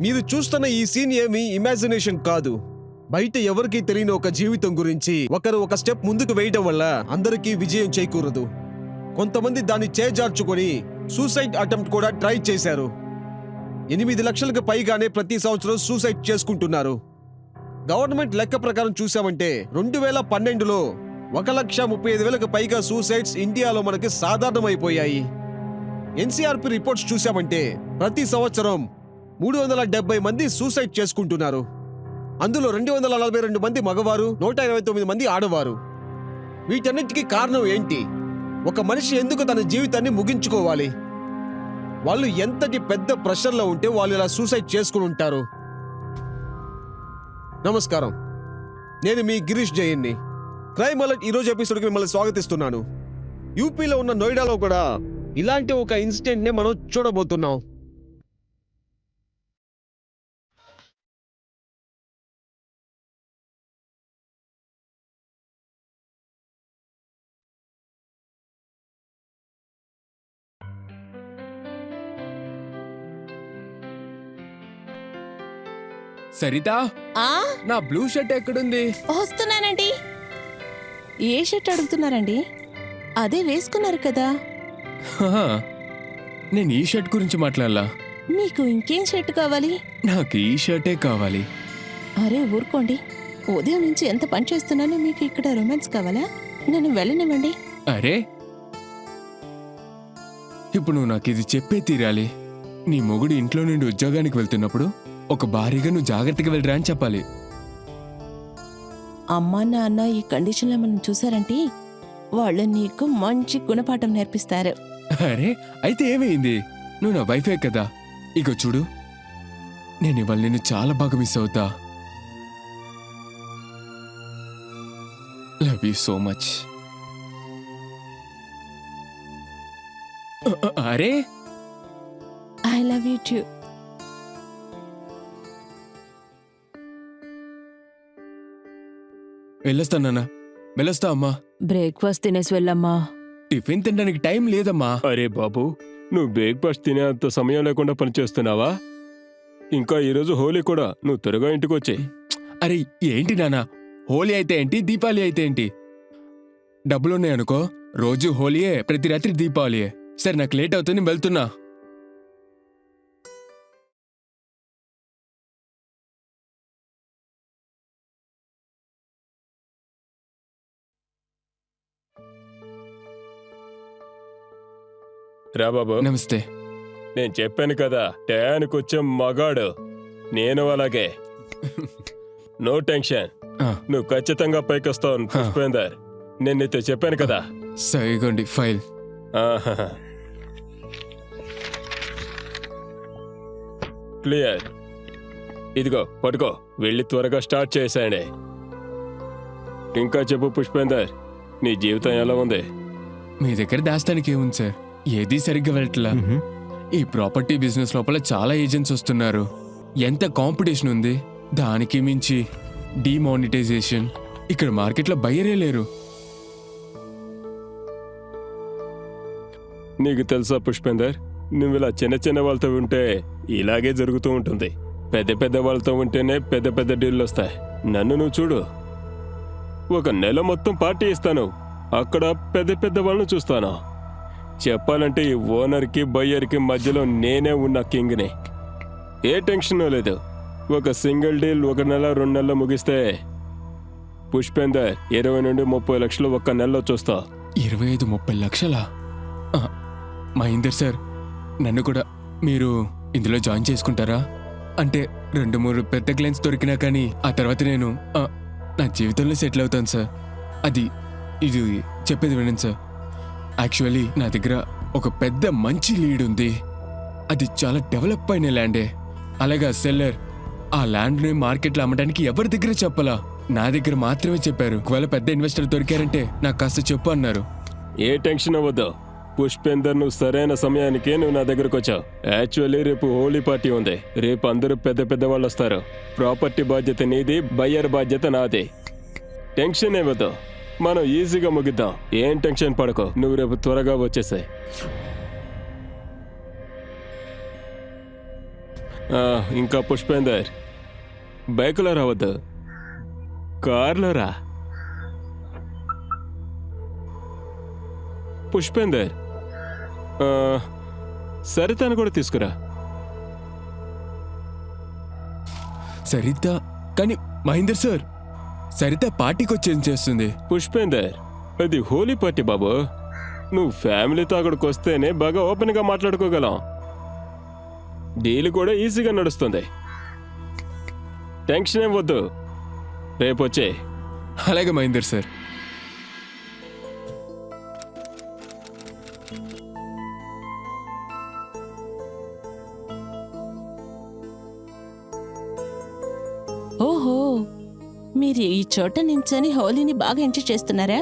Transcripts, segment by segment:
మీరు చూస్తున్న ఈ సీన్ ఏమి ఇమాజినేషన్ కాదు. బయట ఎవరికీ తెలియని ఒక జీవితం గురించి ఒకరు ఒక స్టెప్ ముందుకు వేయడం వల్ల అందరికీ విజయం చేకూరదు. కొంతమంది దాన్ని చేజార్చుకొని సూసైడ్ అటెంప్ట్ కూడా ట్రై చేశారు. 8 లక్షలకు పైగానే ప్రతి సంవత్సరం సూసైడ్ చేసుకుంటున్నారు. గవర్నమెంట్ లెక్క ప్రకారం చూసామంటే 2012లో 1,35,000కు పైగా సూసైడ్స్ ఇండియాలో మనకి సాధారణమైపోయాయి. ఎన్సీఆర్పీ రిపోర్ట్స్ చూసామంటే ప్రతి సంవత్సరం 370 మంది సూసైడ్ చేసుకుంటున్నారు. అందులో 242 మంది మగవారు, 129 మంది ఆడవారు. వీటన్నిటికీ కారణం ఏంటి? ఒక మనిషి ఎందుకు తన జీవితాన్ని ముగించుకోవాలి? వాళ్ళు ఎంతటి పెద్ద ప్రెషర్లో ఉంటే వాళ్ళు ఇలా సూసైడ్ చేసుకుని ఉంటారు. నమస్కారం, నేను మీ గిరీష్ జైన్ని. క్రైమ్ అలర్ట్ ఈరోజు ఎపిసోడ్కి మిమ్మల్ని స్వాగతిస్తున్నాను. యూపీలో ఉన్న నోయిడాలో కూడా ఇలాంటి ఒక ఇన్సిడెంట్నే మనం చూడబోతున్నాం. సరిత, నా బ్లూ షర్ట్ ఎక్కడుంది? వస్తున్నానండి. ఏ షర్ట్ అడుగుతున్నారండి? అదే వేసుకున్నారు కదా. నేను ఈ షర్ట్ గురించి మాట్లాడాలా? మీకు ఇంకేం షర్ట్ కావాలి? నాకు ఈ షర్టే కావాలి. అరే ఊరుకోండి, ఉదయం నుంచి ఎంత పని చేస్తున్నానో మీకు ఇక్కడ రొమాన్స్ కావాలా? నన్ను వెళ్ళనివ్వండి. అరే, ఇప్పుడు నువ్వు నాకు ఇది చెప్పే తీరాలి. నీ మొగుడు ఇంట్లో నుండి ఉద్యోగానికి వెళ్తున్నప్పుడు ఒక భారీగా నువ్వు జాగ్రత్తగా వెళ్ళరా అని చెప్పాలి. అమ్మా నాన్న ఈ కండిషన్లో మనం చూసారంటే వాళ్ళు నీకు మంచి గుణపాఠం నేర్పిస్తారు. అరే, అయితే ఏమైంది? నువ్వు నా వైఫే కదా. ఇక చూడు, నేను ఇవాళ నిన్ను చాలా బాగా మిస్ అవుతా. Love you so much. అరే, ఐ లవ్ యూ టూ. వెళ్ళొస్తా నాన్న, వెళ్ళొస్తా అమ్మా. బ్రేక్ఫాస్ట్ తినేసి వెళ్ళమ్మా. టిఫిన్ తినడానికి టైం లేదమ్మా. అరే బాబు, నువ్వు బ్రేక్ఫాస్ట్ తినే అంత సమయం లేకుండా పనిచేస్తున్నావా? ఇంకా ఈరోజు హోలీ కూడా, నువ్వు త్వరగా ఇంటికి వచ్చే. అరే ఏంటి నాన్న, హోలీ అయితే ఏంటి, దీపావళి అయితే ఏంటి? డబ్బులున్నాయనుకో, రోజు హోలీయే, ప్రతి రాత్రి దీపావళియే. సరే, నాకు లేట్ అవుతుంది, వెళ్తున్నా. రా బాబు. నమస్తే. నేను చెప్పాను కదా, టయానికి వచ్చే మగాడు. నేను అలాగే. నో టెన్షన్, నువ్వు ఖచ్చితంగా పైకొస్తావు పుష్పేందర్. నేను నీతో చెప్పాను కదా. సరిగోండి ఫైల్. క్లియర్. ఇదిగో పట్టుకో, వెళ్ళి త్వరగా స్టార్ట్ చేసేయండి. ఇంకా చెప్పు పుష్పేందర్, నీ జీవితం ఎలా ఉంది? మీ దగ్గర దాస్తానికి ఏముంది సార్? ఏదీ సరిగ్గా వెళ్ళట్లా. ఈ ప్రాపర్టీ బిజినెస్ లోపల చాలా ఏజెంట్స్ వస్తున్నారు. ఎంత కాంపిటీషన్ ఉంది. దానికి మించి డిమానిటైజేషన్. ఇక్కడ మార్కెట్లో బయ్యరే లేరు. నీకు తెలుసా పుష్పేందర్, నువ్వు ఇలా చిన్న చిన్న వాళ్ళతో ఉంటే ఇలాగే జరుగుతూ ఉంటుంది. పెద్ద పెద్ద వాళ్ళతో ఉంటేనే పెద్ద పెద్ద డీళ్ళు వస్తాయి. నన్ను నువ్వు చూడు, ఒక నెల మొత్తం పార్టీ ఇస్తాను, అక్కడ పెద్ద పెద్ద వాళ్ళను చూస్తాను. చెప్పాలంటే ఈ ఓనర్కి బయ్యర్కి మధ్యలో నేనే ఉన్న కింగ్ని. ఏ టెన్షన్ లేదు. ఒక సింగిల్ డీల్ 1 నెల 2 నెలల్లో ముగిస్తే పుష్పేందర్ 20 నుండి 30 లక్షలు ఒక్క నెలలో చూస్తా. 25-30 లక్షలా? మహేందర్ సార్, నన్ను కూడా మీరు ఇందులో జాయిన్ చేసుకుంటారా? అంటే 2-3 పెద్ద క్లయింట్స్ దొరికినా కానీ ఆ తర్వాత నేను నా జీవితంలో సెటిల్ అవుతాను సార్. ఇది చెప్పేది వినండి సార్. యాక్చువల్లీ నా దగ్గర ఒక పెద్ద మంచి లీడ్ ఉంది. అది చాలా డెవలప్ అయిన ల్యాండే. అలాగే సెల్లర్ ఆ ల్యాండ్ని మార్కెట్లో అమ్మడానికి ఎవరి దగ్గర చెప్పలా, నా దగ్గర మాత్రమే చెప్పారు. ఒకవేళ పెద్ద ఇన్వెస్టర్ దొరికారంటే నాకు కాస్త చెప్పు అన్నారు. ఏ టెన్షన్ అవ్వద్దు పుష్పేందర్, నువ్వు సరైన సమయానికే నువ్వు నా దగ్గరకు వచ్చావు. యాక్చువల్లీ రేపు హోలీ పార్టీ ఉంది. రేపు అందరూ పెద్ద పెద్ద వాళ్ళు వస్తారు. ప్రాపర్టీ బాధ్యత నీది, బయ్యర్ బాధ్యత నాది. టెన్షన్ ఏవద్దు, మనం ఈజీగా ముగిద్దాం. ఏం టెన్షన్ పడకో, నువ్వు రేపు త్వరగా వచ్చేసాయి. ఇంకా పుష్పేందర్, బైకులో రావద్దు, కార్లో రా. పుష్పేందర్, సరితను కూడా తీసుకురా. సరిత కానీ మహేందర్ సార్, సరిత పార్టీకి వచ్చేం చేస్తుంది? పుష్పేందర్, అది హోలీ పార్టీ బాబు. నువ్వు ఫ్యామిలీతో అక్కడికి వస్తేనే బాగా ఓపెన్గా మాట్లాడుకోగలం. డీల్ కూడా ఈజీగా నడుస్తుంది. టెన్షన్ ఏం వద్దు, రేపు వచ్చే. అలాగే మహేందర్ సార్. ఓహో, మీరు ఈ చోట నించొని హోలీని బాగా ఎంజాయ్ చేస్తున్నారా?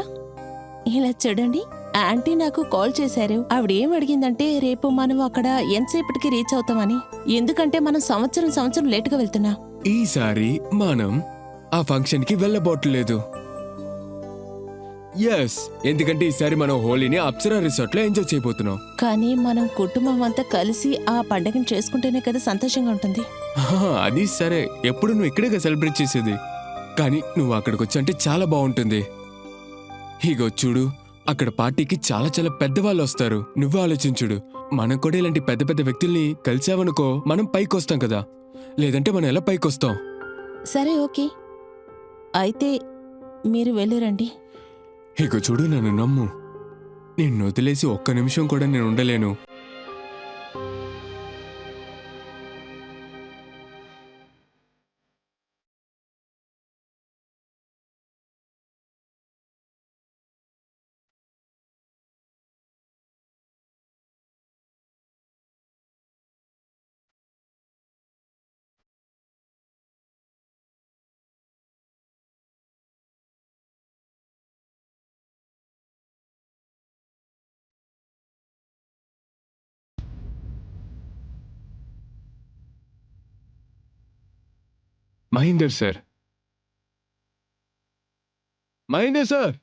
ఇలా చూడండి, ఆంటీ నాకు కాల్ చేశారు. ఆవిడ ఏం అడిగిందంటే రేపు మనం అక్కడ ఎంతసేపటికి రీచ్ అవుతామని. ఎందుకంటే మనం సంవత్సరం లేటుగా వెళ్తున్నాం. ఈసారి మనం ఆ ఫంక్షన్ కి వెళ్ళబోట్లేదు. ఎస్, ఎందుకంటే ఈసారి మనం హోలీని అప్సరా రిసార్ట్ లో ఎంజాయ్ చేయబోతున్నాం. కానీ మనం కుటుంబం అంతా కలిసి ఆ పండగను చేసుకుంటేనే కదా సంతోషంగా ఉంటుంది. అది సరే, ఎప్పుడు నువ్వు ఇక్కడే సెలబ్రేట్ చేసేది, కానీ నువ్వు అక్కడికి వచ్చి చాలా బాగుంటుంది. ఇగో చూడు, అక్కడ పార్టీకి చాలా చాలా పెద్దవాళ్ళు వస్తారు. నువ్వు ఆలోచించుడు, మనం కూడా ఇలాంటి పెద్ద పెద్ద వ్యక్తుల్ని కలిసావనుకో మనం పైకి వస్తాం కదా, లేదంటే మనం ఎలా పైకి వస్తాం? సరే, ఓకే, అయితే మీరు వెళ్ళిరండి. ఇగో చూడు, నన్ను నమ్ము, నిన్ను వదిలేసి ఒక్క నిమిషం కూడా నేను ఉండలేను. Mahender sir, Mahender sir,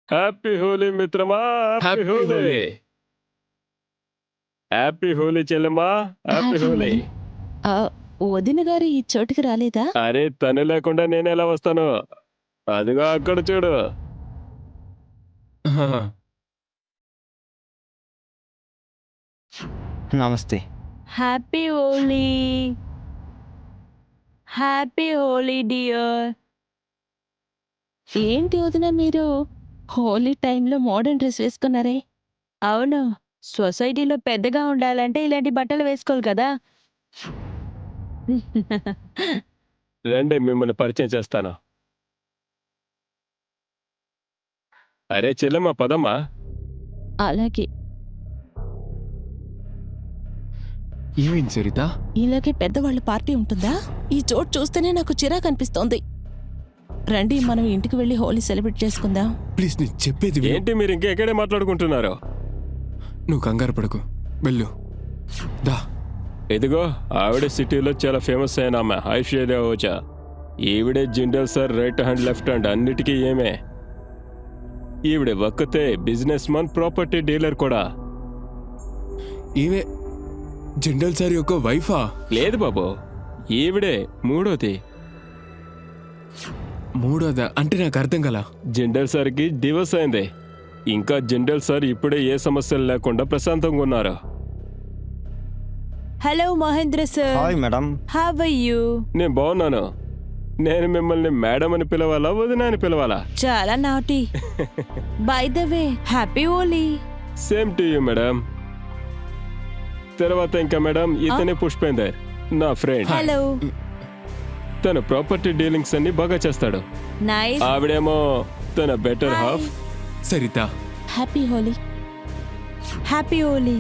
happy Holi మిత్రమా, హ్యాపీ హోలీ. హ్యాపీ హోలీ చెల్లెమ్మా, హ్యాపీ హోలీ. ఆ, వదిన గారు ఈ చోటుకి రాలేదా? అరే, తను లేకుండా నేను ఎలా వస్తాను? అదిగా అక్కడ చూడు. నమస్తే. Happy Holi, happy Holi dear. ఏంటి వదిన, మీరు హోలీ టైంలో మోడర్న్ డ్రెస్ వేసుకున్నారే? అవును, సొసైటీలో పెద్దగా ఉండాలంటే ఇలాంటి బట్టలు వేసుకోవాలి కదా. రండి, మిమ్మల్ని పరిచయం చేస్తాను. అరే చెల్లెమ్మా, పదమ్మా. అలాగే. ఏమైంది సరిత? ఇలాగే పెద్దవాళ్ళ పార్టీ ఉంటుందా? ఈ చోటు చూస్తేనే నాకు చిరాకు అనిపిస్తోంది. రండి, మనం ఇంటికి వెళ్ళి హోలీ సెలబ్రేట్ చేసుకుందాం. ప్లీజ్, నేను చెప్పేది విను. ఏంటి మీరు ఇంకెక్కడే మాట్లాడుకుంటున్నారు? నువ్వు కంగారు పడకు, వెళ్ళు. దా. ఇదిగో, ఆవిడ సిటీలో చాలా ఫేమస్ అయిన ఆమె ఐశ్వర్య ఓజా. ఈవిడే Jindal sir right hand left hand అన్నిటికీ ఏమే. ఈవిడే ఒక్కతే బిజినెస్ మన్, ప్రాపర్టీ డీలర్ కూడా. ఈమె జిండల్ సార్ యొక్క వైఫా? లేదు బాబు, ఈవిడే మూడోది. మూడోదా అంటే నాకు అర్థం కల. జిండల్ సార్కి డివోర్స్ అయింది. ఇంకా జిండల్ సార్ ఇప్పుడే ఏ సమస్యలు లేకుండా ప్రశాంతంగా ఉన్నారు. Hello Mahendra sir, hi madam. How are you? నేను బాగున్నాను. నేను మిమ్మల్ని మేడం అని పిలవాలా, వదిన అని పిలవాలా? చాలా నాటి. By the way, happy Holi. Same to you madam. తర్వాత ఇంకా మేడం, ఇతనే పుష్పేందర్, నా ఫ్రెండ్. హలో. తన ప్రాపర్టీ డీలింగ్స్ అన్ని బాగా చేస్తాడు. నైస్. ఆవిడేమో తన better half Saritha. Happy Holi. Happy Holi.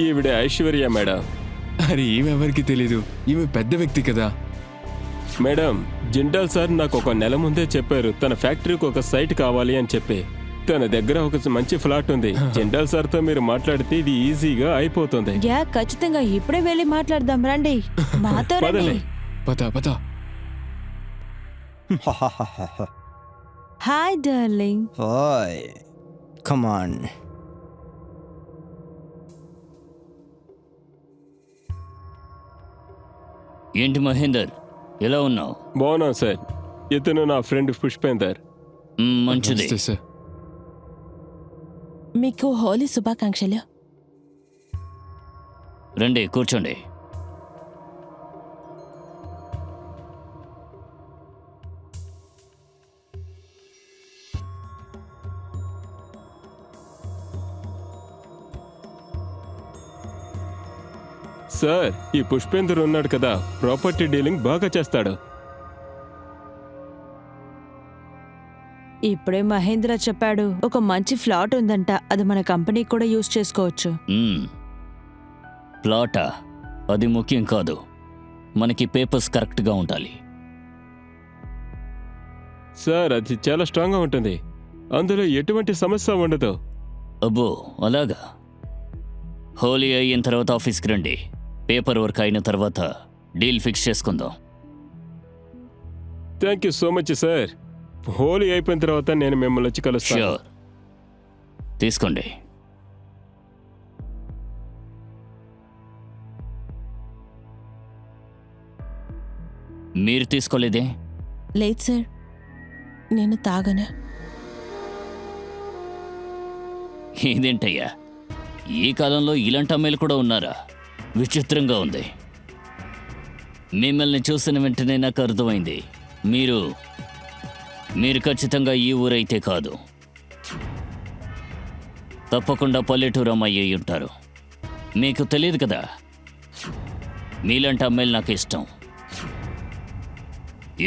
ఈవిడే ఐశ్వర్య మేడం. అరే, ఈమె ఎవరికి తెలీదు, ఈమె పెద్ద వ్యక్తి కదా. మేడం, జిండాల్ సార్ నాకు ఒక నెల ముందే చెప్పారు తన ఫ్యాక్టరీకి ఒక సైట్ కావాలి అని చెప్పి. తన దగ్గర ఒక మంచి ఫ్లాట్ ఉంది. జిండాల్ సార్ తో మీరు మాట్లాడితే ఇది ఈజీగా అయిపోతుంది. యా, ఖచ్చితంగా ఇప్పుడే వెళ్ళి మాట్లాడదాం. రండి, మాతో రండి. పదండి. పద పద. Hi darling. ఓయ్ కమాన్. ఏంటి మహేందర్, ఎలా ఉన్నావు? బాగున్నా సార్. ఇతను నా ఫ్రెండ్ పుష్పేందర్. మంచిది. నమస్తే సార్. మీకు హోలీ శుభాకాంక్షలు. రండి కూర్చోండి. సార్, ఈ పుష్పేందర్ ఉన్నాడు కదా, ప్రాపర్టీ డీలింగ్ బాగా చేస్తాడు. ఇప్పుడే మహేంద్ర చెప్పాడు ఒక మంచి ఫ్లాట్ ఉందంట, అది మన కంపెనీ కూడా యూజ్ చేసుకోవచ్చు. ప్లాటా? అది ముఖ్యం కాదు, మనకి పేపర్స్ కరెక్ట్గా ఉండాలి. సార్, అది చాలా స్ట్రాంగ్గా ఉంటుంది. అందులో ఎటువంటి సమస్య ఉండదు. అబ్బో అలాగా? హోలీ అయిన తర్వాత ఆఫీస్కి రండి. పేపర్ వర్క్ అయిన తర్వాత డీల్ ఫిక్స్ చేసుకుందాం. Thank you so much sir. Holi అయిపోయిన తర్వాత నేను మిమ్మల్ని వచ్చి కలుస్తాను. ష్యూర్. తీసుకోండి. మీరు తీసుకోలేదే? లేదు సార్, నేను తాగను. ఇదేంటయ్యా, ఈ కాలంలో ఇలాంటి అమ్మాయిలు కూడా ఉన్నారా? విచిత్రంగా ఉంది. మిమ్మల్ని చూసిన వెంటనే నాకు అర్థమైంది, మీరు ఖచ్చితంగా ఈ ఊరైతే కాదు, తప్పకుండా పల్లెటూరు అమ్మాయి అయి ఉంటారు. మీకు తెలియదు కదా, మీలాంటి అమ్మాయిలు నాకు ఇష్టం.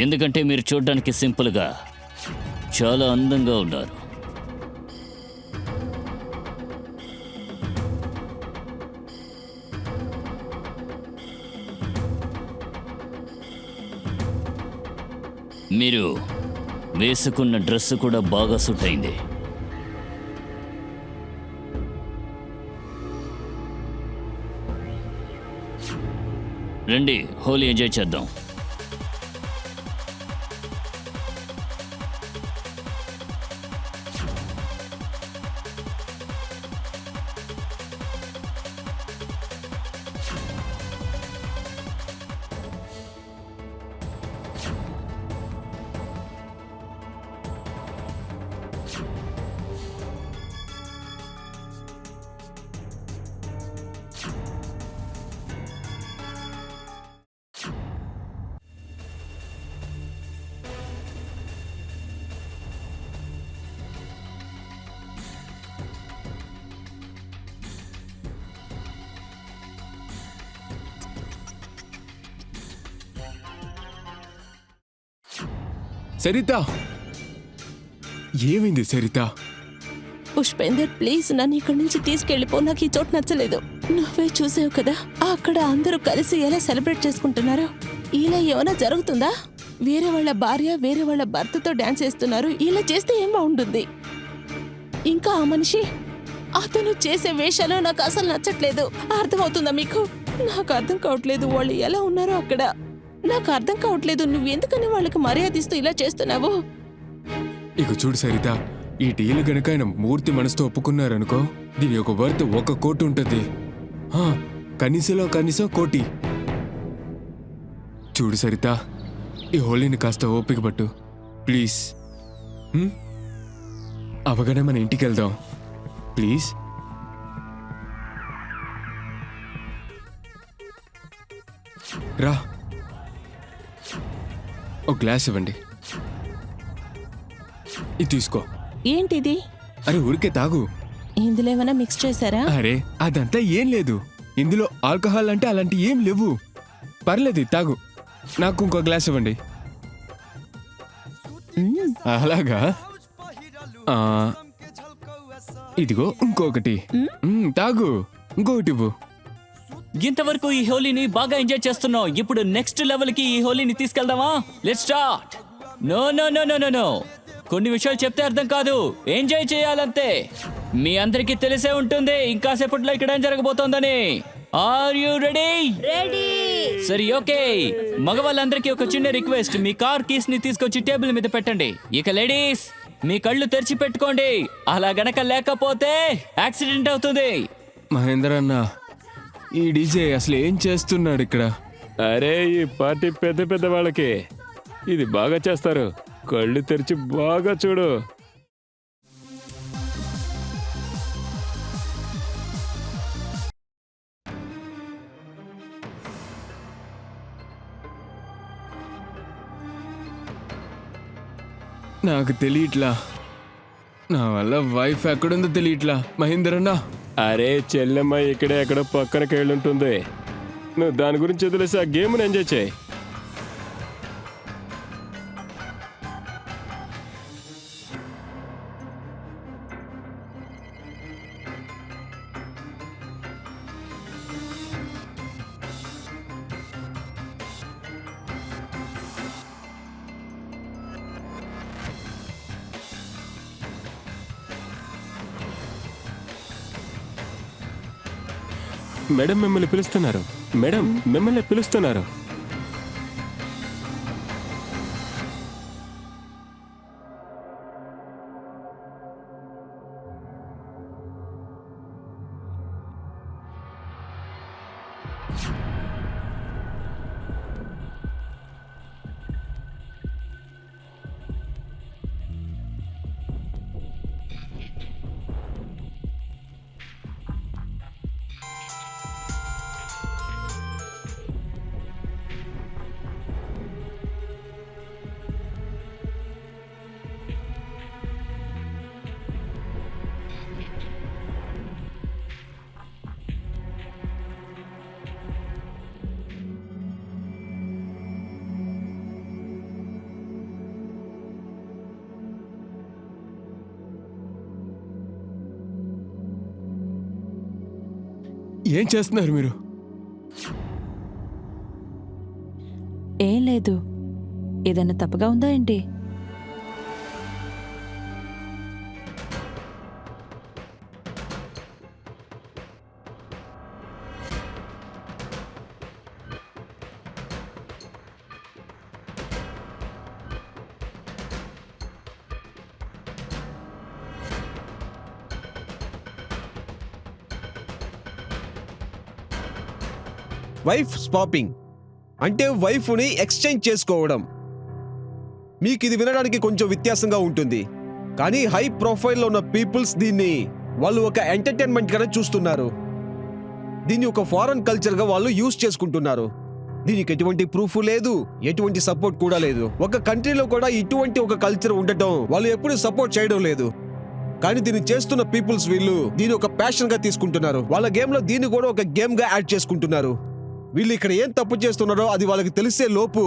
ఎందుకంటే మీరు చూడ్డానికి సింపుల్గా చాలా అందంగా ఉన్నారు. మీరు వేసుకున్న డ్రెస్ కూడా బాగా సూట్ అయింది. రండి, హోలీ ఎంజాయ్ చేద్దాం. సరిత, ఏమైంది సరిత? పుష్పేందర్, ప్లీజ్ నన్ను ఇక్కడి నుంచి తీసుకెళ్ళిపో. నాకు ఈ చోటు నచ్చలేదు. నువ్వే చూసావు కదా, అక్కడ అందరూ కలిసి ఎలా సెలబ్రేట్ చేసుకుంటున్నారు. ఇలా ఏమైనా జరుగుతుందా? వేరే వాళ్ళ భార్య వేరే వాళ్ళ భర్తతో డాన్స్ చేస్తున్నారు. ఇలా చేస్తే ఏం బాగుంటుంది? ఇంకా ఆ మనిషి, అతను చేసే వేషాలు నాకు అసలు నచ్చట్లేదు. అర్థమవుతుందా మీకు? నాకు అర్థం కావట్లేదు వాళ్ళు ఎలా ఉన్నారో అక్కడ. నాకు అర్థం కావట్లేదు, నువ్వు ఎందుకని వాళ్ళకి మర్యాద ఇస్తూ ఇలా చేస్తున్నావు? ఇక చూడు సరిత, ఈ డీల్ గనక ఆయన మూర్తి మనసుతో ఒప్పుకున్నారనుకో, దీని యొక్క వర్త్ 1 కోటి ఉంటుంది. కనీసంలో కనీసం 1 కోటి. చూడు సరిత, ఈ హోలీని కాస్త ఓపిక పట్టు ప్లీజ్. అవగానే మన ఇంటికి వెళ్దాం ప్లీజ్. రా, ఒక గ్లాస్ ఇవ్వండి. ఇది తీసుకో. ఏంటిది? అరే ఊరికే తాగు. ఇందులో ఏమైనా మిక్స్ చేశారా? అరే అదంతా ఏం లేదు, ఇందులో ఆల్కహాల్ అంటే అలాంటి ఏం లేవు. పర్లేదు తాగు. నాకు ఇంకో గ్లాస్ ఇవ్వండి. అలాగా? ఇదిగో ఇంకొకటి. తాగు, ఇంకొకటి ఇవ్వు. ఇంతవరకు ఈ హోలీని బాగా ఎంజాయ్ చేస్తున్నావు. ఇప్పుడు నెక్స్ట్ లెవెల్కి ఈ హోలీని తీసుకెళ్దామా? Let's start. No no no no no no కొన్ని విషయాలు చెప్తే అర్థం కాదు, ఎంజాయ్ చేయాలంతే. మీ అందరికీ తెలిసే ఉంటుంది ఇంకాసేపట్లో ఇక్కడ ఏం జరగబోతోందని. Are you ready? రెడీ. సరే ఓకే, మగవాళ్ళందరికీ ఒక చిన్న రిక్వెస్ట్, మీ కార్ కీస్ ని తీసుకొచ్చి టేబుల్ మీద పెట్టండి. ఇక లేడీస్, మీ కళ్ళు తెరిచి పెట్టుకోండి. అలా గనక లేకపోతే యాక్సిడెంట్ అవుతుంది. మహేందర్ అన్న, ఈ డీజే అసలు ఏం చేస్తున్నాడు ఇక్కడ? అరే ఈ పార్టీ పెద్ద పెద్ద వాళ్ళకి ఇది బాగా చేస్తారు. కళ్ళు తెరిచి బాగా చూడు. నాకు తెలియట్లా, నా వల్ల వైఫ్ ఎక్కడుందో తెలియట్లా. మహేందర్ అన్న, అరే చెల్లెమ్మ ఇక్కడే ఎక్కడో పక్కనకి వెళ్ళుంటుంది. నువ్వు దాని గురించి వదిలేసి ఆ గేమ్ని ఎంజాయ్ చేయి. మేడం మిమ్మల్ని పిలుస్తున్నారు. మేడం మిమ్మల్ని పిలుస్తున్నారు. ఏం చేస్తున్నారు మీరు? ఏం లేదు. ఏదైనా తప్పుగా ఉందా ఏంటి? వైఫ్ స్వాపింగ్ అంటే వైఫ్ని ఎక్స్చేంజ్ చేసుకోవడం. మీకు ఇది వినడానికి కొంచెం వ్యత్యాసంగా ఉంటుంది, కానీ హై ప్రొఫైల్లో ఉన్న పీపుల్స్ దీన్ని వాళ్ళు ఒక ఎంటర్టైన్మెంట్ గానే చూస్తున్నారు. దీన్ని ఒక ఫారెన్ కల్చర్గా వాళ్ళు యూజ్ చేసుకుంటున్నారు. దీనికి ఎటువంటి ప్రూఫ్ లేదు, ఎటువంటి సపోర్ట్ కూడా లేదు. ఒక కంట్రీలో కూడా ఇటువంటి ఒక కల్చర్ ఉండటం వాళ్ళు ఎప్పుడు సపోర్ట్ చేయడం లేదు. కానీ దీన్ని చేస్తున్న పీపుల్స్ వీళ్ళు దీన్ని ఒక ప్యాషన్ గా తీసుకుంటున్నారు. వాళ్ళ గేమ్ లో దీన్ని కూడా ఒక గేమ్ గా యాడ్ చేసుకుంటున్నారు. వీళ్ళు ఇక్కడ ఏం తప్పు చేస్తున్నారో అది వాళ్ళకి తెలిసే లోపు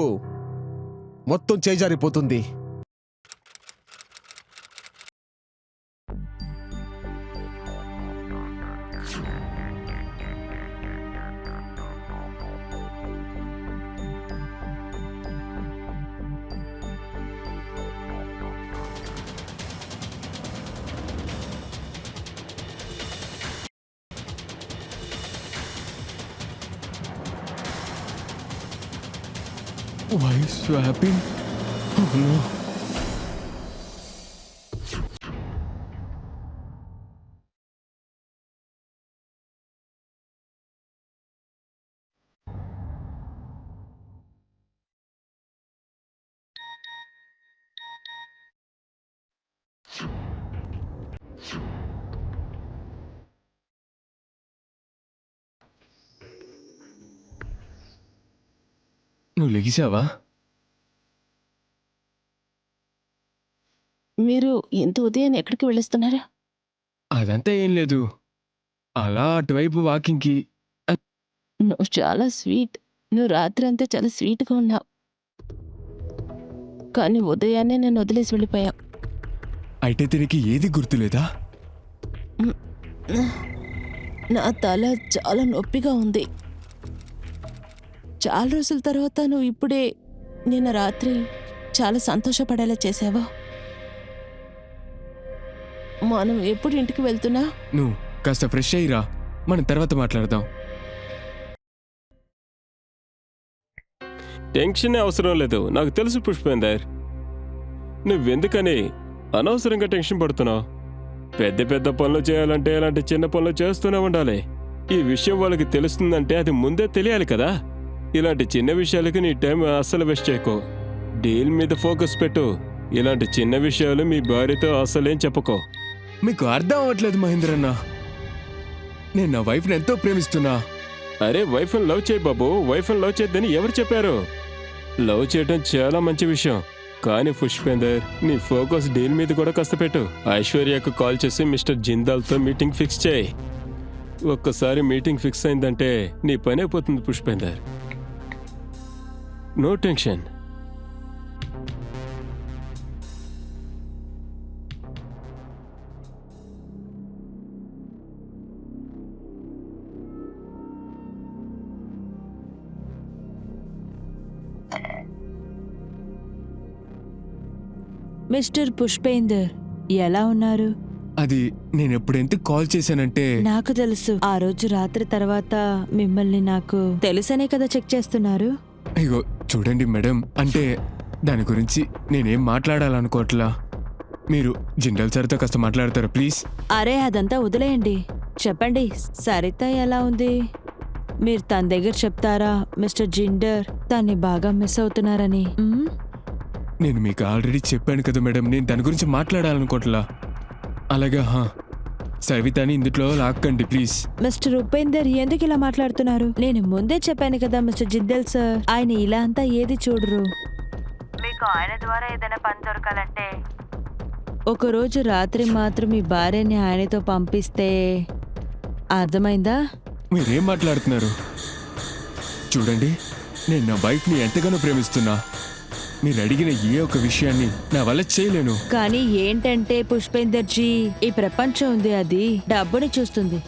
మొత్తం చేజారిపోతుంది. Wife swapping? Oh no. నువ్వు లెగిసావా? మీరు ఇంత ఉదయం ఎక్కడికి వెళ్ళొస్తున్నారా? అదంతా ఏం లేదు, అలా అటువైపు వాకింగ్కి. నువ్వు చాలా స్వీట్. నువ్వు రాత్రి అంతా చాలా స్వీట్గా ఉన్నావు, కానీ ఉదయాన్నే నేను వదిలేసి వెళ్ళిపోయావు. అయితే తిరిగి ఏది గుర్తులేదా? నా తల చాలా నొప్పిగా ఉంది. చాలా రోజుల తర్వాత నువ్వు ఇప్పుడే నిన్న రాత్రి చాలా సంతోషపడేలా చేసావా? మనం ఎప్పుడు ఇంటికి వెళ్తున్నా? నువ్వు కాస్త ఫ్రెష్ అయ్యిరా, మనం తర్వాత మాట్లాడదాం. టెన్షన్ అవసరం లేదు, నాకు తెలుసు పుష్పేందర్. నువ్వెందుకని అనవసరంగా టెన్షన్ పడుతున్నావు. పెద్ద పెద్ద పనులు చేయాలంటే ఇలాంటి చిన్న పనులు చేస్తూనే ఉండాలి. ఈ విషయం వాళ్ళకి తెలుస్తుందంటే అది ముందే తెలియాలి కదా. ఇలాంటి చిన్న విషయాలకి నీ టైం అస్సలు వేస్ట్ చేయకు. డీల్ మీద ఫోకస్ పెట్టు. ఇలాంటి చిన్న విషయాలు మీ భార్యతో అస్సలేం చెప్పుకో. మీకు అర్థం అవ్వట్లేదు మహేందర్ అన్న. నేను నా వైఫ్ని ఎంతో ప్రేమిస్తున్నా. అరే వైఫ్ని లవ్ చేయి బాబు. వైఫ్ని లవ్ చేయొద్దని ఎవరు చెప్పారు? లవ్ చేయడం చాలా మంచి విషయం. కానీ పుష్పేందర్, నీ ఫోకస్ డీల్ మీద కూడా కాస్త పెట్టు. ఐశ్వర్యకు కాల్ చేసి మిస్టర్ జిందాల్తో మీటింగ్ ఫిక్స్ చేయి. ఒక్కసారి మీటింగ్ ఫిక్స్ అయిందంటే నీ పని అయిపోతుంది Pushpender. No tension. Mister Pushpender, ఎలా ఉన్నారు? అది నేను ఎప్పుడు ఎందుకు కాల్ చేశానంటే నాకు తెలుసు, ఆ రోజు రాత్రి తర్వాత మిమ్మల్ని నాకు తెలుసనే కదా చెక్ చేస్తున్నారు. అయ్యో చూడండి మేడం, అంటే దాని గురించి నేనేం మాట్లాడాలనుకోవట్లా. మీరు జిండల్ సార్తో కాస్త మాట్లాడతారా ప్లీజ్? అరే అదంతా వదిలేయండి. చెప్పండి, సరిత ఎలా ఉంది? మీరు తన దగ్గర చెప్తారా మిస్టర్ జిండర్ తన్ని బాగా మిస్ అవుతున్నారని? నేను మీకు ఆల్రెడీ చెప్పాను కదా మేడం, నేను దాని గురించి మాట్లాడాలనుకోవట్లా. అలాగా సవితాని ఇందులో లాక్కండి ప్లీజ్. మిస్టర్ ఉపేందర్ ఎందుకు ఇలా మాట్లాడుతున్నారు? నేను ముందే చెప్పాను కదా మిస్టర్ జిందల్ సార్, ఆయన ఇలా అంతా ఏది చూడరు. మీకు ఆయన ద్వారా ఏదైనా పని దొరకాలంటే ఒకరోజు రాత్రి మాత్రం మీ భార్యని ఆయనతో పంపిస్తే అర్థమైందా? మీరేం మాట్లాడుతున్నారు? చూడండి, నేను నా వైఫ్ని ఎంతగానో ప్రేమిస్తున్నా. మీరు అడిగిన ఏ ఒక విషయాన్ని నా వల్ల చేయలేను. కానీ ఏంటంటే పుష్పేందర్ జీ, ఈ ప్రపంచం ఉంది, అది డబ్బుని చూస్తుంది.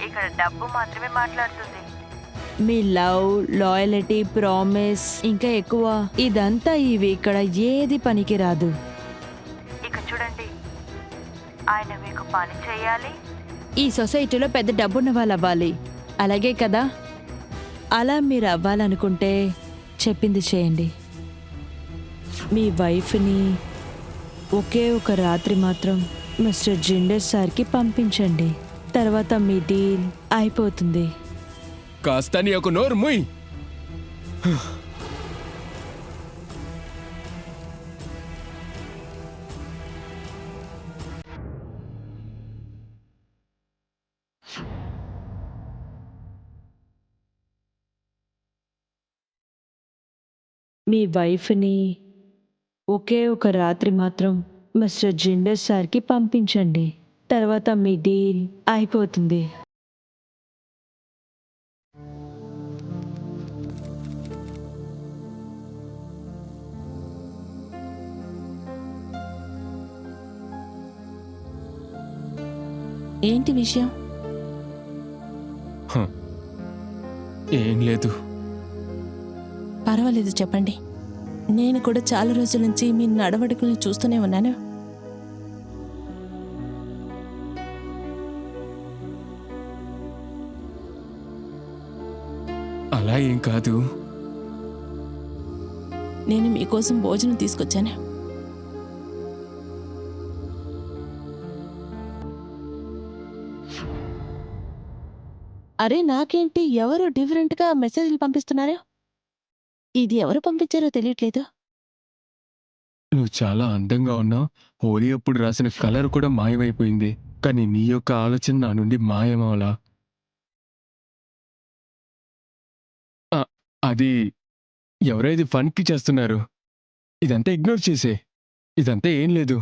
ఇక్కడ డబ్బు మాత్రమే మాట్లాడుతుంది. మీ లవ్, లాయల్టీ, ప్రామిస్ ఇంకా ఎక్కువ, ఇదంతా ఇవి ఇక్కడ ఏది పనికి రాదు. ఇక చూడండి, ఆయన మీకు పని చేయాలి, ఈ సొసైటీలో పెద్ద డబ్బున్న వాళ్ళు అవ్వాలి, అలాగే కదా? అలా మీరు అవ్వాలనుకుంటే చెప్పింది చేయండి. మీ వైఫ్ని ఒకే ఒక రాత్రి మాత్రం మిస్టర్ జిండర్ సార్కి పంపించండి. తర్వాత మీ డీల్ అయిపోతుంది. కాస్త నీ ఒక నోరు ముయ్. మీ వైఫ్ని ఒకే ఒక రాత్రి మాత్రం మిస్టర్ జిండర్ సార్కి పంపించండి. తర్వాత మీ డీల్ అయిపోతుంది. ఏంటి విషయం? ఏం లేదు. పర్వాలేదు చెప్పండి. నేను కూడా చాలా రోజుల నుంచి మీ నడవడికల్ని చూస్తూనే ఉన్నాను. అలా ఏం కాదు. నేను మీకోసం భోజనం తీసుకొచ్చాను. అరే నాకేంటి, ఎవరు డిఫరెంట్గా మెసేజ్లు పంపిస్తున్నారు? ఇది ఎవరు పంపించారో తెలియట్లేదు. నువ్వు చాలా అందంగా ఉన్నావు. హోలీ అప్పుడు రాసిన కలర్ కూడా మాయమైపోయింది. కానీ నీ యొక్క ఆలోచన నా నుండి మాయమవలా. అది ఎవరో ఇది ఫన్కి చేస్తున్నారు. ఇదంతా ఇగ్నోర్ చేసే. ఇదంతా ఏం లేదు.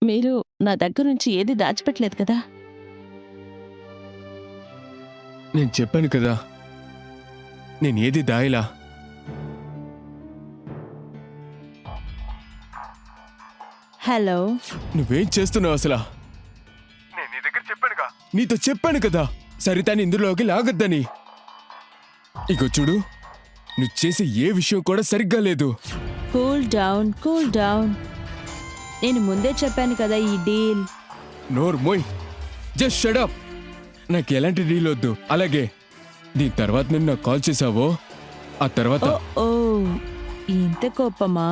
మీరు నా దగ్గర నుంచి ఏది దాచిపెట్టలేదు కదా? నేను చెప్పాను కదా, నేను ఏది దాయలా. హలో, నువ్వేం చేస్తున్నావు అసలు? నీతో చెప్పాను కదా సరితాని ఇందులోకి లాగొద్దని. ఇగో చూడు, నువ్వు చేసే ఏ విషయం కూడా సరిగ్గా లేదు. Cool down, cool down. నేను ముందే చెప్పాను కదా ఈ డీల్. నోర్ మోయ్, జస్ట్ షట్ అప్. నాకు ఎలాంటి డీల్ వద్దు. అలాగే దీని తర్వాత నేను నాకు కాల్ చేసావో ఆ తర్వాత ఓ ఇంత కోపమా?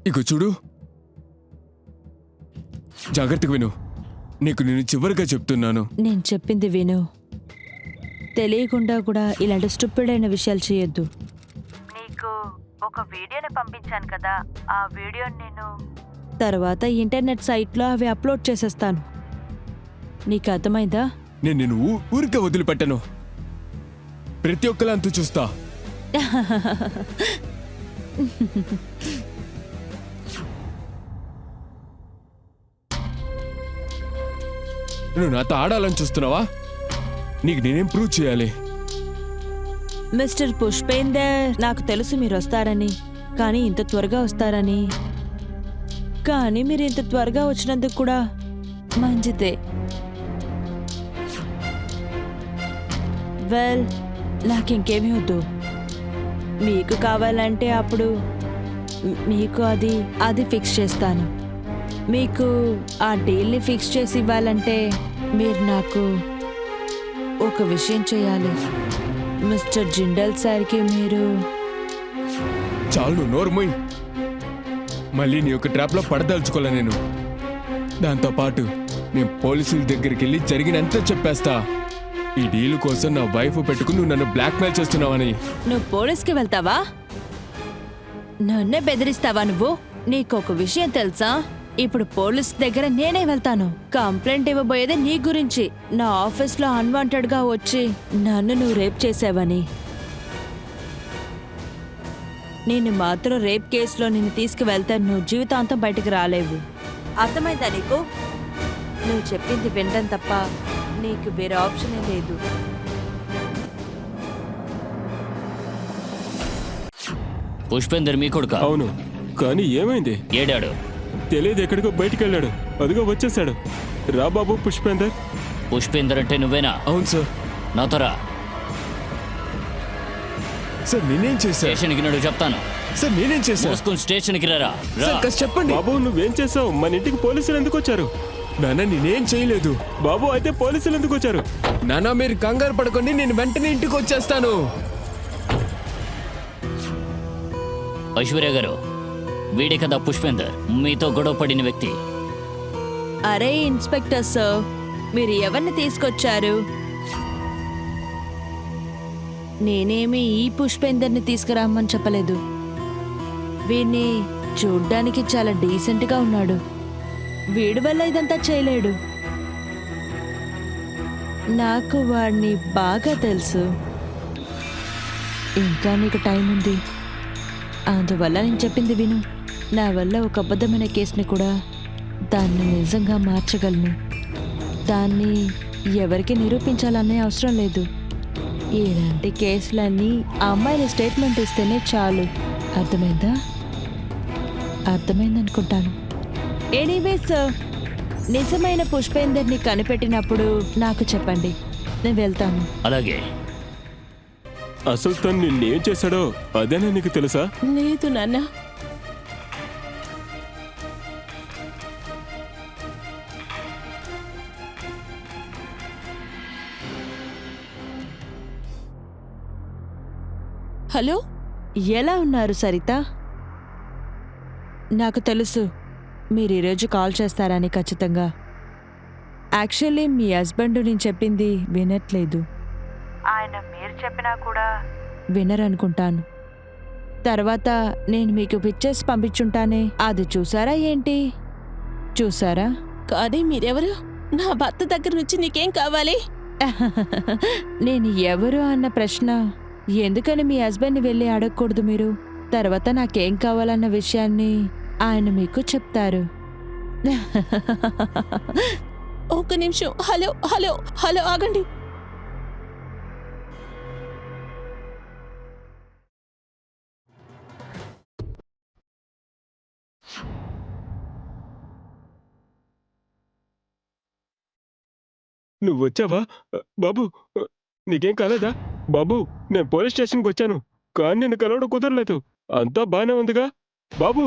ఇక చూడు, జాగ్రత్తగా విను. నేను చివరిగా చెప్తున్నాను. నేను చెప్పింది విను. తెలియకుండా కూడా ఇలాంటి స్టూపిడ్ అయిన విషయాలు చేయొద్దు. నీకు ఒక వీడియోని పంపించాను కదా, ఆ వీడియోని నేను తర్వాత ఇంటర్నెట్ సైట్లో అవి అప్లోడ్ చేసేస్తాను. నీకు అర్థమైందా? నేను నిన్ను ఊరికే వదిలిపెట్టను. ప్రతి ఒక్కలా అంతు చూస్తా. నువ్వు నాతో ఆడాలని చూస్తున్నావా? నీకు నేనేం ప్రూవ్ చేయాలి? మిస్టర్ పుష్పేందర్, నాకు తెలుసు మీరు వస్తారని, కానీ ఇంత త్వరగా వస్తారని. కానీ మీరు ఇంత త్వరగా వచ్చినందుకు కూడా మంచిదే. వెల్, నాకింకేమీ వద్దు. మీకు కావాలంటే అప్పుడు మీకు అది ఫిక్స్ చేస్తాను. మీకు ఆ డీల్ని ఫిక్స్ చేసి ఇవ్వాలంటే మీరు నాకు ఒక విషయం చేయాలి. మిస్టర్ జిండల్ సార్కి మీరు చాలు, నువ్వు నోరుమోయ్. మళ్ళీ నీ యొక్క ట్రాప్లో పడదలుచుకోలే నేను. దాంతోపాటు నేను పోలీసుల దగ్గరికి వెళ్ళి జరిగినంత చెప్పేస్తా. ఈ డీల్ కోసం నా వైఫ్ పెట్టుకుని నువ్వు నన్ను బ్లాక్మెయిల్ చేస్తున్నావని. నువ్వు పోలీస్కి వెళ్తావా? నన్నే బెదిరిస్తావా నువ్వు? నీకొక విషయం తెలుసా? ఇప్పుడు పోలీస్ దగ్గర నేనే వెళ్తాను. కంప్లైంట్ ఇవ్వబోయేది నీ గురించి. నా ఆఫీస్లో అన్వాంటెడ్ గా వచ్చి నన్ను నువ్వు రేప్ చేసావని. నేను మాత్రం రేప్ కేసులో నిన్ను తీసుకువెళ్తాను. నువ్వు జీవితాంతం బయటికి రాలేవు. అర్థమైందా నీకు? నువ్వు చెప్పింది వినడం తప్ప నీకు వేరే ఆప్షనే లేదు. పుష్పేందర్ మీ కొడుకా? అవును, కానీ ఏమైంది? ఏడాడు? తెలియదు, ఎక్కడికో బయటికి వెళ్ళాడు. అదిగో వచ్చేసాడు. రా బాబు పుష్పేందర్. పుష్పేందర్ అంటే నువ్వేనా? అవును సార్. నాతో రా. సార్ నేనేం చేశా? స్టేషన్కి నడు చెప్తాను. సార్ నేనేం చేశా? మోసుకొని స్టేషన్కి రా. సార్ కాస్త చెప్పండి. బాబు నువ్వేం చేసావు? మన ఇంటికి పోలీసులు ఎందుకు వచ్చారు? నాన్న నేనేం చేయలేదు. బాబు అయితే పోలీసులు ఎందుకు వచ్చారు? నాన్న మీరు కంగారు పడకండి, నేను వెంటనే ఇంటికి వచ్చేస్తాను. ఐశ్వర్య గారు, వీడే కదా పుష్పేందర్, మీతో గొడవ పడిన వ్యక్తి. అరే ఇన్స్పెక్టర్ సార్, మీరు ఎవరిని తీసుకొచ్చారు? నేనేమి ఈ పుష్పేందర్ని తీసుకురామని చెప్పలేదు. వీడిని చూడ్డానికి చాలా డీసెంట్గా ఉన్నాడు. వీడి వల్ల ఇదంతా చేయలేడు. నాకు వాడిని బాగా తెలుసు. ఇంకా నీకు టైం ఉంది. అందువల్ల నేను చెప్పింది విను. నా వల్ల ఒక అబద్ధమైన కేసుని కూడా దాన్ని నిజంగా మార్చగలను. దాన్ని ఎవరికి నిరూపించాలనే అవసరం లేదు. ఇలాంటి కేసులన్నీ అమ్మాయిల స్టేట్మెంట్ ఇస్తేనే చాలు. అర్థమైందా? అర్థమైందనుకుంటాను. ఎనీవేస్, నిజమైన పుష్పేందర్ని కనిపెట్టినప్పుడు నాకు చెప్పండి, నేను వెళ్తాను. అలాగే. అసలు తను నిన్నేం చేశాడో అదేనా నీకు తెలుసా? లేదు నాన్న. హలో, ఎలా ఉన్నారు సరిత? నాకు తెలుసు మీరు ఈరోజు కాల్ చేస్తారని ఖచ్చితంగా. యాక్చువల్లీ మీ హస్బెండ్ నేను చెప్పింది వినట్లేదు. ఆయన మీరు చెప్పినా కూడా వినరనుకుంటాను. తర్వాత నేను మీకు పిక్చర్స్ పంపించుంటానే, అది చూసారా ఏంటి? చూసారా? కానీ మీరెవరు? నా భర్త దగ్గర నుంచి నీకేం కావాలి? నేను ఎవరు అన్న ప్రశ్న ఎందుకని మీ హస్బెండ్ని వెళ్ళి అడగకూడదు మీరు? తర్వాత నాకేం కావాలన్న విషయాన్ని ఆయన మీకు చెప్తారు. ఒక్క నిమిషం. హలో హలో హలో, ఆగండి. నువ్వు వచ్చావా? బాబు, నీకేం కాలేదా? బాబు, నేను పోలీస్ స్టేషన్కి వచ్చాను, కానీ నిన్ను కలవడం కుదరలేదు. అంతా బానే ఉందిగా బాబు?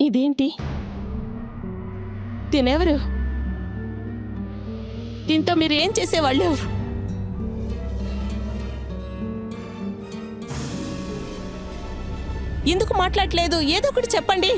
ఇదేంటి? తినెవరు? దీంతో మీరు ఏం చేసేవాళ్ళు? ఎందుకు మాట్లాడలేదు? ఏదో ఒకటి చెప్పండి.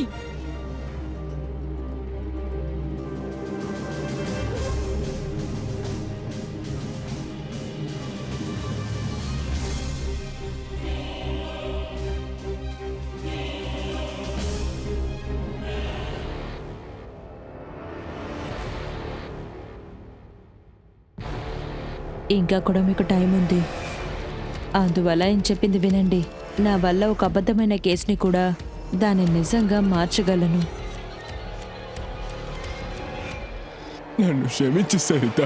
ఇంకా కూడా మీకు టైం ఉంది. అందువల్ల ఏం చెప్పింది వినండి. నా వల్ల ఒక అబద్ధమైన కేసుని కూడా దాన్ని నిజంగా మార్చగలను. నన్ను క్షమించు సరిత.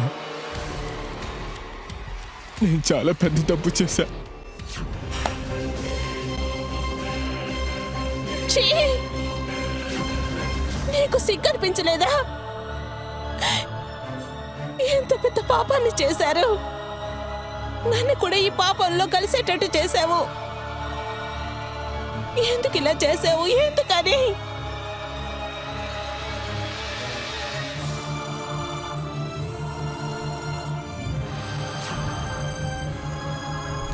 నేను చాలా పెద్ద తప్పు చేశా. ఛీ! నీకు సిగ్గనిపించలేదా? ఎంత పెద్ద పాపాన్ని చేశారు. నన్ను కూడా ఈ పాపంలో కలిసేటట్టు చేశావు. ఎందుకు ఇలా చేసావు? ఎందుకని?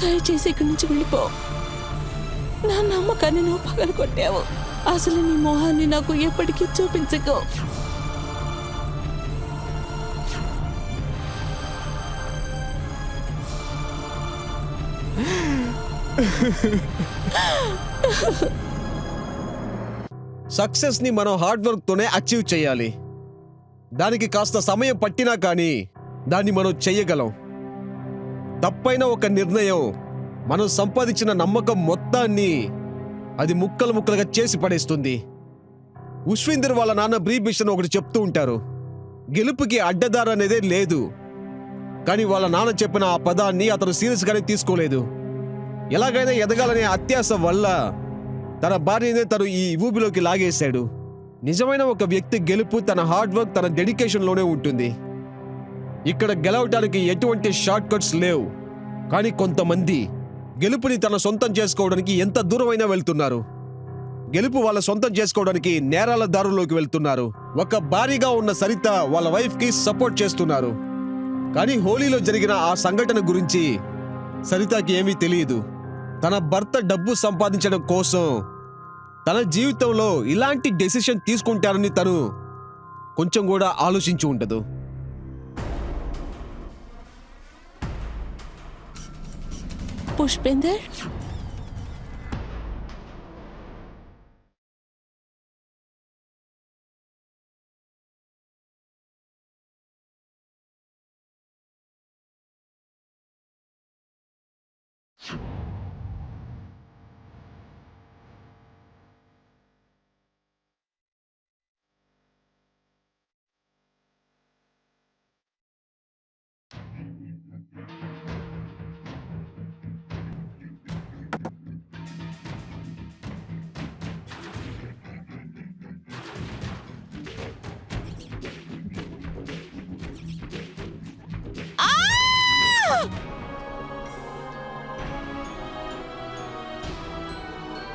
దయచేసి ఇక్కడి నుంచి వెళ్ళిపో. నా నమ్మకాన్ని నువ్వు పగలగొట్టావు. అసలు నీ మొహాన్ని నాకు ఎప్పటికీ చూపించకు. సక్సెస్ ని మనం హార్డ్ వర్క్ తోనే అచీవ్ చేయాలి. దానికి కాస్త సమయం పట్టినా కానీ దాన్ని మనం చెయ్యగలం. తప్పైన ఒక నిర్ణయం మనం సంపాదించిన నమ్మకం మొత్తాన్ని అది ముక్కలు ముక్కలుగా చేసి పడేస్తుంది. ఉష్విందర్ వాళ్ళ నాన్న బ్రీబిషన్ ఒకటి చెప్తూ ఉంటారు, గెలుపుకి అడ్డదారు అనేదే లేదు. కానీ వాళ్ళ నాన్న చెప్పిన ఆ పదాన్ని అతను సీరియస్ గానే తీసుకోలేదు. ఎలాగైనా ఎదగాలనే అత్యాశ వల్ల తన భార్యనే తను ఈ ఊబిలోకి లాగేశాడు. నిజమైన ఒక వ్యక్తి గెలుపు తన హార్డ్ వర్క్, తన డెడికేషన్లోనే ఉంటుంది. ఇక్కడ గెలవటానికి ఎటువంటి షార్ట్ కట్స్ లేవు. కానీ కొంతమంది గెలుపుని తన సొంతం చేసుకోవడానికి ఎంత దూరమైనా వెళ్తున్నారు. గెలుపు వాళ్ళ సొంతం చేసుకోవడానికి నేరాల దారుల్లోకి వెళ్తున్నారు. ఒక భారీగా ఉన్న సరిత వాళ్ళ వైఫ్ కి సపోర్ట్ చేస్తున్నారు. కానీ హోలీలో జరిగిన ఆ సంఘటన గురించి సరితకి ఏమీ తెలియదు. తన భర్త డబ్బు సంపాదించడం కోసం తన జీవితంలో ఇలాంటి డెసిషన్ తీసుకుంటారని తను కొంచెం కూడా ఆలోచించి ఉండదు. పుష్పేందర్,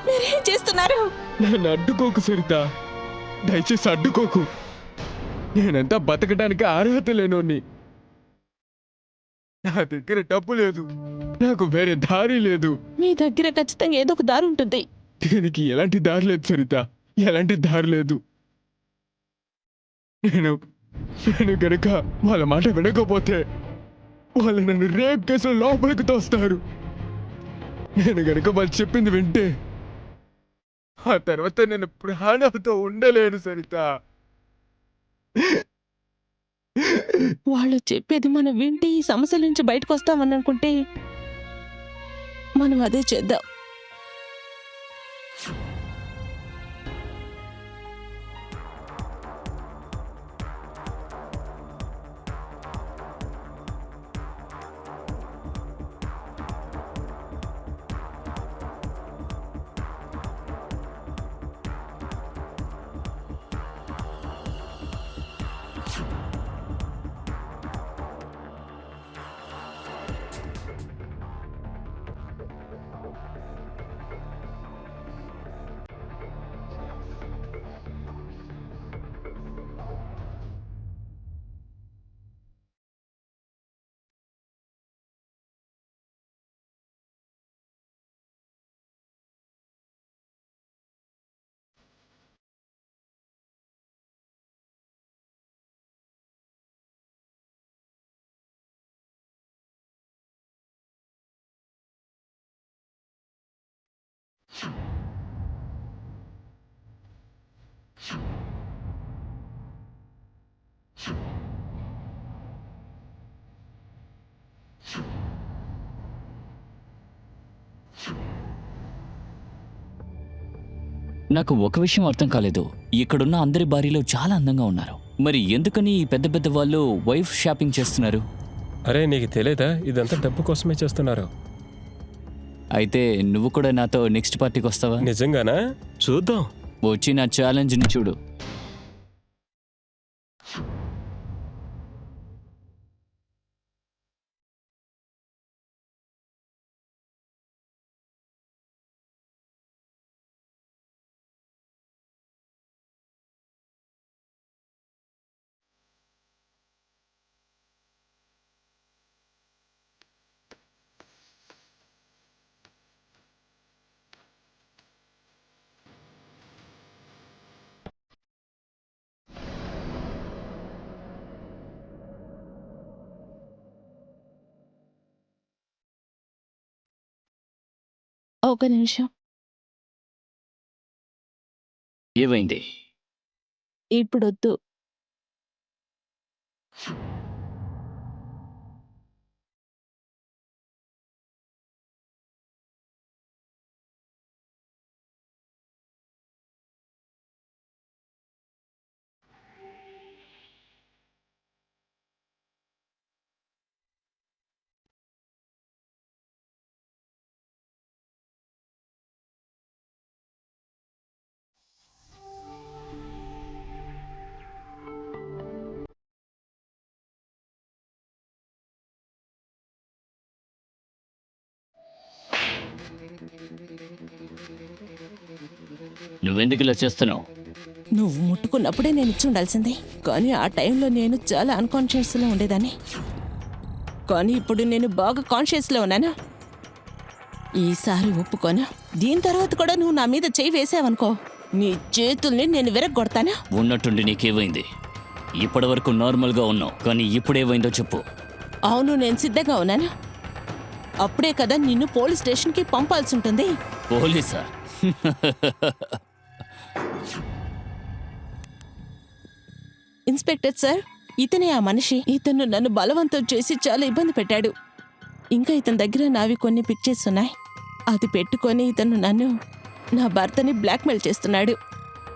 మీరేం చేస్తున్నారు? నన్ను అడ్డుకోకు సరిత, దయచేసి అడ్డుకోకు. నేనంతా బతకడానికి అర్హత లేనోని. నా దగ్గర డబ్బు లేదు, నాకు వేరే దారి లేదు. మీ దగ్గర ఖచ్చితంగా ఏదో ఒక దారి ఉంటుంది. దీనికి ఎలాంటి దారి లేదు సరిత, ఎలాంటి దారి లేదు. నేను గనుక వాళ్ళ మాట వినకపోతే వాళ్ళు నన్ను రేప్ కేసులో లోపలికి తోస్తారు. నేను గనుక వాళ్ళు చెప్పింది వింటే ఆ తర్వాత నేను ప్రాణంతో ఉండలేను సరిత. వాళ్ళు చెప్పేది మనం వింటే ఈ సమస్యల నుంచి బయటకు వస్తామని అనుకుంటే మనం అదే చేద్దాం. నాకు ఒక విషయం అర్థం కాలేదు. ఇక్కడున్న అందరి భార్యలు చాలా అందంగా ఉన్నారు. మరి ఎందుకని ఈ పెద్ద పెద్ద వాళ్ళు వైఫ్ షాపింగ్ చేస్తున్నారు? అరే నీకు తెలియదా, ఇదంతా డబ్బు కోసమే చేస్తున్నారు. అయితే నువ్వు కూడా నాతో నెక్స్ట్ పార్టీకి వస్తావా? నిజంగానా? చూద్దాం. వచ్చి నా ఛాలెంజ్ని చూడు. ఒక నిమిషం. ఏమైంది? ఇప్పుడొద్దు. నువ్వెందుకు ఇలా చేస్తున్నావు? నువ్వు ముట్టుకున్నప్పుడే నేను ఇచ్చి ఉండాల్సిందే. కానీ ఆ టైంలో నేను చాలా అన్కాన్షియస్లో ఉండేదాన్ని. కానీ ఇప్పుడు నేను బాగా కాన్షియస్లో ఉన్నాను. ఈసారి ఒప్పుకోను. దీని తర్వాత కూడా నువ్వు నా మీద చేయి వేసావనుకో, నీ చేతుల్ని నేను విరగ్గొడతాను. ఉన్నట్టుండి నీకేమైంది? ఇప్పటి వరకు నార్మల్గా ఉన్నావు, కానీ ఇప్పుడేమైందో చెప్పు. అవును, నేను సిద్ధంగా ఉన్నాను. అప్పుడే కదా నిన్ను పోలీస్ స్టేషన్కి పంపాల్సి ఉంటుంది. పోలీసా? ఇన్స్పెక్టర్ సార్, ఇతనే ఆ మనిషి. ఇతను నన్ను బలవంతం చేసి చాలా ఇబ్బంది పెట్టాడు. ఇంకా ఇతని దగ్గర నావి కొన్ని పిక్చర్స్ ఉన్నాయి. అది పెట్టుకొని ఇతను నన్ను, నా భర్తని బ్లాక్మెయిల్ చేస్తున్నాడు.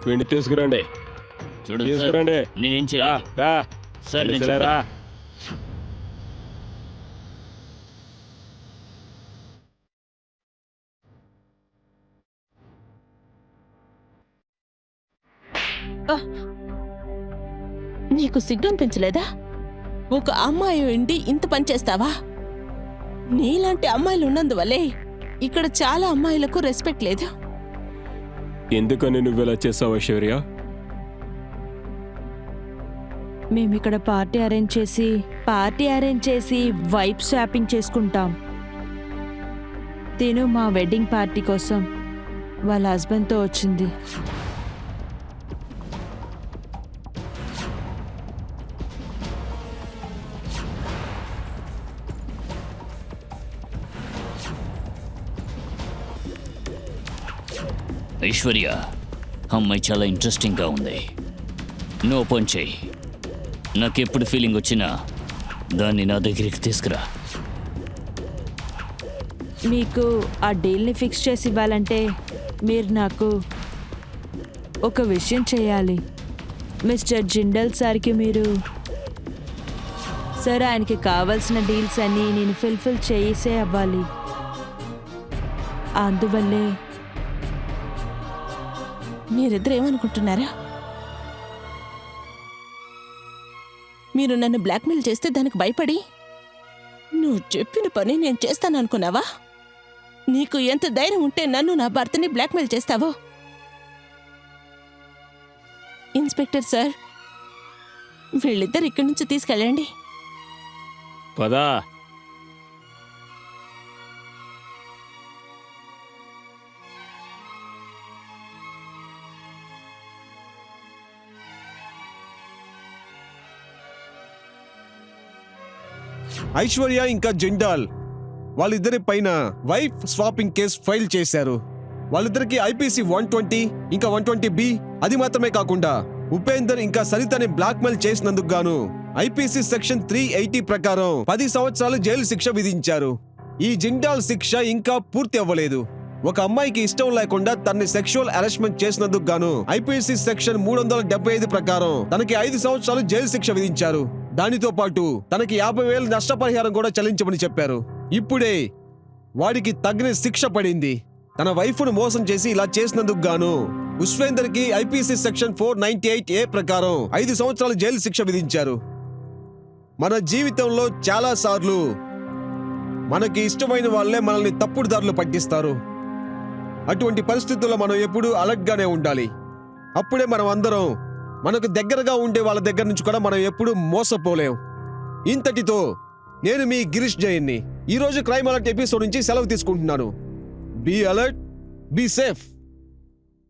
వీడిని తీసుకురండి. చూడు తీసుకురండి. నేనేం రా, చేయాలి? రా. సార్, నేను రా. నీకు సిగ్గు అనిపించలేదా? ఒక అమ్మాయి ఉండి ఇంత పని చేస్తావా? నీలాంటి అమ్మాయిలు ఉన్నందువల్లే ఇక్కడ చాలా అమ్మాయిలకు రెస్పెక్ట్ లేదు. ఎందుకని నువ్వెలా చేసావు ఐశ్వర్య? మేమిక్కడ పార్టీ అరేంజ్ చేసి వైప్ స్వాపింగ్ చేసుకుంటాం. తిను మా వెడ్డింగ్ పార్టీ కోసం వాళ్ళ హస్బెండ్తో వచ్చింది. ఐశ్వర్య, అమ్మాయి చాలా ఇంట్రెస్టింగ్గా ఉంది. నువ్వు ఓపెన్ చేయి. నాకెప్పుడు ఫీలింగ్ వచ్చినా దాన్ని నా దగ్గరికి తీసుకురా. మీకు ఆ డీల్ని ఫిక్స్ చేసి ఇవ్వాలంటే మీరు నాకు ఒక విషయం చేయాలి. మిస్టర్ జిండల్ సార్కి మీరు సార్ ఆయనకి కావాల్సిన డీల్స్ అన్నీ నేను ఫుల్ఫిల్ చేసే అవ్వాలి. అందువల్లే మీరిద్దరు ఏమనుకుంటున్నారా? మీరు నన్ను బ్లాక్మెయిల్ చేస్తే దానికి భయపడి నువ్వు చెప్పిన పని నేను చేస్తాననుకున్నావా? నీకు ఎంత ధైర్యం ఉంటే నన్ను నా భర్తని బ్లాక్మెయిల్ చేస్తావో? ఇన్స్పెక్టర్ సార్, వీళ్ళిద్దరు ఇక్కడి నుంచి తీసుకెళ్ళండి. పదా. ఐశ్వర్య ఇంకా జిండాల్ వాళ్ళిద్దరి పైన వైఫ్ స్వాపింగ్ కేసు ఫైల్ చేశారు. వాళ్ళిద్దరికి ఐపీసీ 120 ఇంకా 120B. అది మాత్రమే కాకుండా ఉపేందర్ ఇంకా సరితని బ్లాక్మెయిల్ చేసినందుకు గాను ఐపీసీ సెక్షన్ 380 ప్రకారం 10 సంవత్సరాలు జైలు శిక్ష విధించారు. ఈ జిండాల్ శిక్ష ఇంకా పూర్తి అవ్వలేదు. ఒక అమ్మాయికి ఇష్టం లేకుండా తనని సెక్షువల్ హెరాస్మెంట్ చేసినందుకు గాను ఐపీసీ సెక్షన్ 375 ప్రకారం తనకి 5 సంవత్సరాలు జైలు శిక్ష విధించారు. దానితో పాటు తనకి 50,000 నష్టపరిహారం కూడా చెల్లించమని చెప్పారు. ఇప్పుడే వాడికి తగిన శిక్ష పడింది. తన వైఫ్ను మోసం చేసి ఇలా చేసినందుకు గాను ఉస్వేందర్ కి ఐపీసీ సెక్షన్ 498A ప్రకారం 5 సంవత్సరాలు జైలు శిక్ష విధించారు. మన జీవితంలో చాలా సార్లు మనకి ఇష్టమైన వాళ్ళే మనల్ని తప్పుడు దారులు పట్టిస్తారు. అటువంటి పరిస్థితుల్లో మనం ఎప్పుడూ అలర్ట్ గానే ఉండాలి. అప్పుడే మనం అందరం మనకు దగ్గరగా ఉండే వాళ్ళ దగ్గర నుంచి కూడా మనం ఎప్పుడూ మోసపోలేం. ఇంతటితో నేను మీ గిరీష్ జైన్ని ఈ రోజు క్రైమ్ అలర్ట్ ఎపిసోడ్ నుంచి సెలవు తీసుకుంటున్నాను. Be alert, be safe.